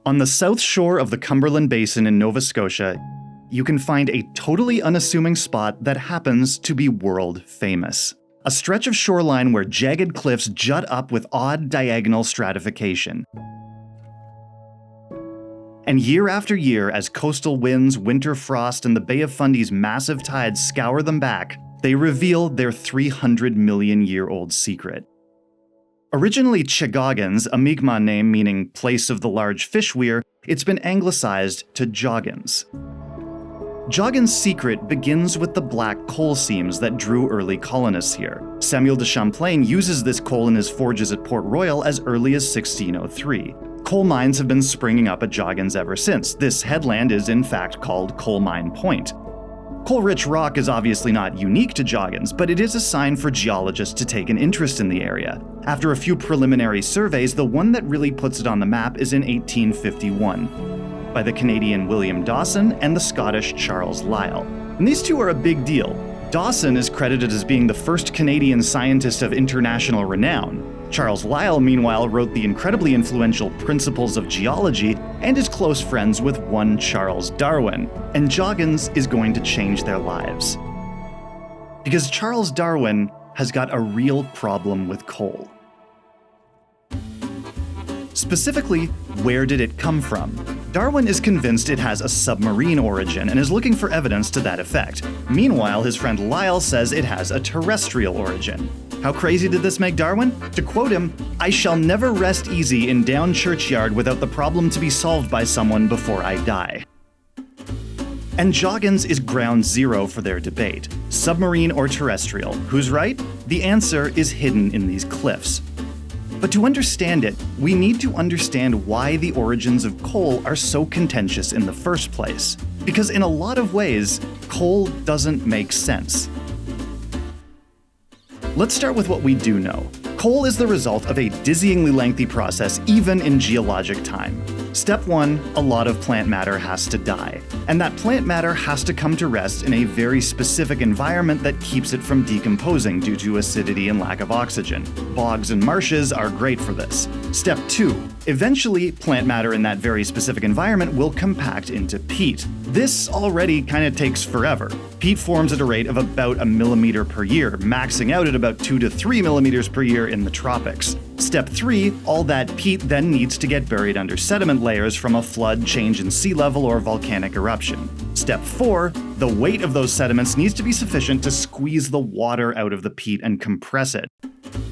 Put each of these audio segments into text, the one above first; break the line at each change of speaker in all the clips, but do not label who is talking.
On the south shore of the Cumberland Basin in Nova Scotia, you can find a totally unassuming spot that happens to be world famous. A stretch of shoreline where jagged cliffs jut up with odd diagonal stratification. And year after year, as coastal winds, winter frost, and the Bay of Fundy's massive tides scour them back, they reveal their 300-million-year-old secret. Originally Joggins, a Mi'kmaq name meaning place of the large fish weir, it's been anglicized to Joggins. Joggins' secret begins with the black coal seams that drew early colonists here. Samuel de Champlain uses this coal in his forges at Port Royal as early as 1603. Coal mines have been springing up at Joggins ever since. This headland is in fact called Coal Mine Point. Coal-rich rock is obviously not unique to Joggins, but it is a sign for geologists to take an interest in the area. After a few preliminary surveys, the one that really puts it on the map is in 1851, by the Canadian William Dawson and the Scottish Charles Lyell. And these two are a big deal. Dawson is credited as being the first Canadian scientist of international renown. Charles Lyell, meanwhile, wrote the incredibly influential Principles of Geology and is close friends with one Charles Darwin, and Joggins is going to change their lives. Because Charles Darwin has got a real problem with coal. Specifically, where did it come from? Darwin is convinced it has a submarine origin and is looking for evidence to that effect. Meanwhile, his friend Lyell says it has a terrestrial origin. How crazy did this make Darwin? To quote him, "I shall never rest easy in Down Churchyard without the problem to be solved by someone before I die." And Joggins is ground zero for their debate. Submarine or terrestrial? Who's right? The answer is hidden in these cliffs. But to understand it, we need to understand why the origins of coal are so contentious in the first place. Because in a lot of ways, coal doesn't make sense. Let's start with what we do know. Coal is the result of a dizzyingly lengthy process even in geologic time. Step 1, a lot of plant matter has to die. And that plant matter has to come to rest in a very specific environment that keeps it from decomposing due to acidity and lack of oxygen. Bogs and marshes are great for this. Step 2, eventually plant matter in that very specific environment will compact into peat. This already kind of takes forever. Peat forms at a rate of about a millimeter per year, maxing out at about 2 to 3 millimeters per year in the tropics. Step 3, all that peat then needs to get buried under sediment layers from a flood, change in sea level, or volcanic eruption. Step 4, the weight of those sediments needs to be sufficient to squeeze the water out of the peat and compress it.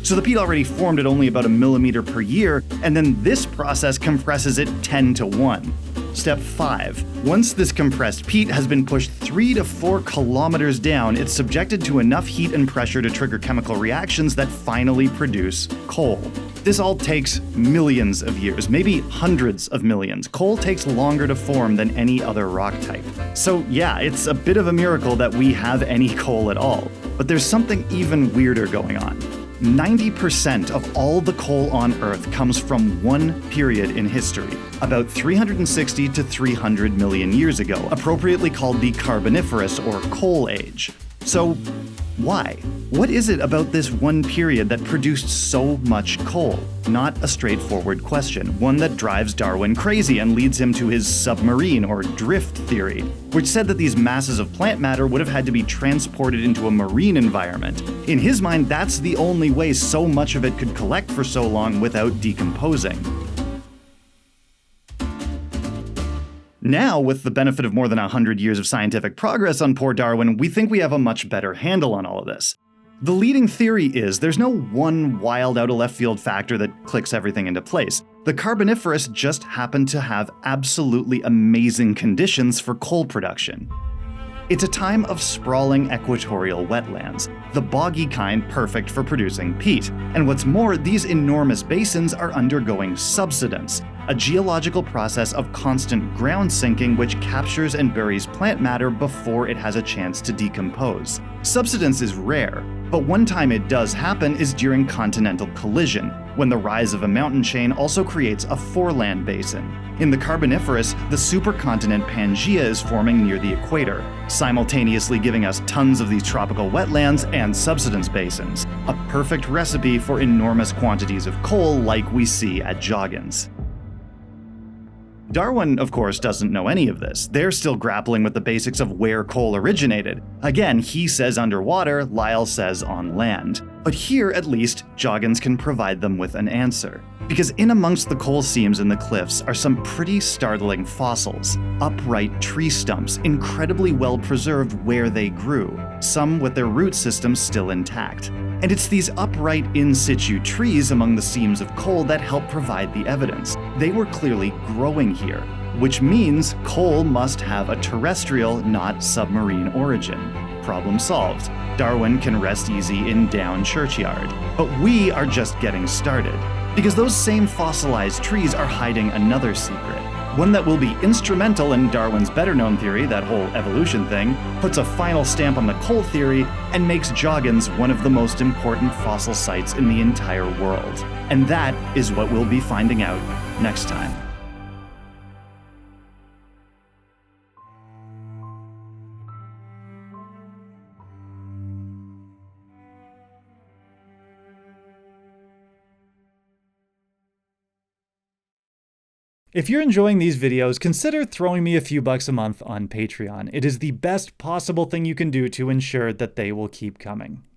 So the peat already formed at only about a millimeter per year, and then this process compresses it 10 to 1. Step 5. Once this compressed peat has been pushed 3 to 4 kilometers down, it's subjected to enough heat and pressure to trigger chemical reactions that finally produce coal. This all takes millions of years, maybe hundreds of millions. Coal takes longer to form than any other rock type. So yeah, it's a bit of a miracle that we have any coal at all. But there's something even weirder going on. 90% of all the coal on Earth comes from one period in history, about 360 to 300 million years ago, appropriately called the Carboniferous or Coal Age. So, why? What is it about this one period that produced so much coal? Not a straightforward question, one that drives Darwin crazy and leads him to his submarine or drift theory, which said that these masses of plant matter would have had to be transported into a marine environment. In his mind, that's the only way so much of it could collect for so long without decomposing. Now, with the benefit of more than 100 years of scientific progress on poor Darwin, we think we have a much better handle on all of this. The leading theory is there's no one wild out-of-left-field factor that clicks everything into place. The Carboniferous just happened to have absolutely amazing conditions for coal production. It's a time of sprawling equatorial wetlands, the boggy kind perfect for producing peat. And what's more, these enormous basins are undergoing subsidence, a geological process of constant ground sinking which captures and buries plant matter before it has a chance to decompose. Subsidence is rare, but one time it does happen is during continental collision, when the rise of a mountain chain also creates a foreland basin. In the Carboniferous, the supercontinent Pangaea is forming near the equator, simultaneously giving us tons of these tropical wetlands and subsidence basins, a perfect recipe for enormous quantities of coal like we see at Joggins. Darwin, of course, doesn't know any of this. They're still grappling with the basics of where coal originated. Again, he says underwater, Lyell says on land. But here, at least, Joggins can provide them with an answer. Because in amongst the coal seams in the cliffs are some pretty startling fossils. Upright tree stumps, incredibly well preserved where they grew, some with their root systems still intact. And it's these upright in situ trees among the seams of coal that help provide the evidence. They were clearly growing here, which means coal must have a terrestrial, not submarine origin. Problem solved. Darwin can rest easy in Down Churchyard. But we are just getting started. Because those same fossilized trees are hiding another secret. One that will be instrumental in Darwin's better-known theory, that whole evolution thing, puts a final stamp on the coal theory, and makes Joggins one of the most important fossil sites in the entire world. And that is what we'll be finding out next time. If you're enjoying these videos, consider throwing me a few bucks a month on Patreon. It is the best possible thing you can do to ensure that they will keep coming.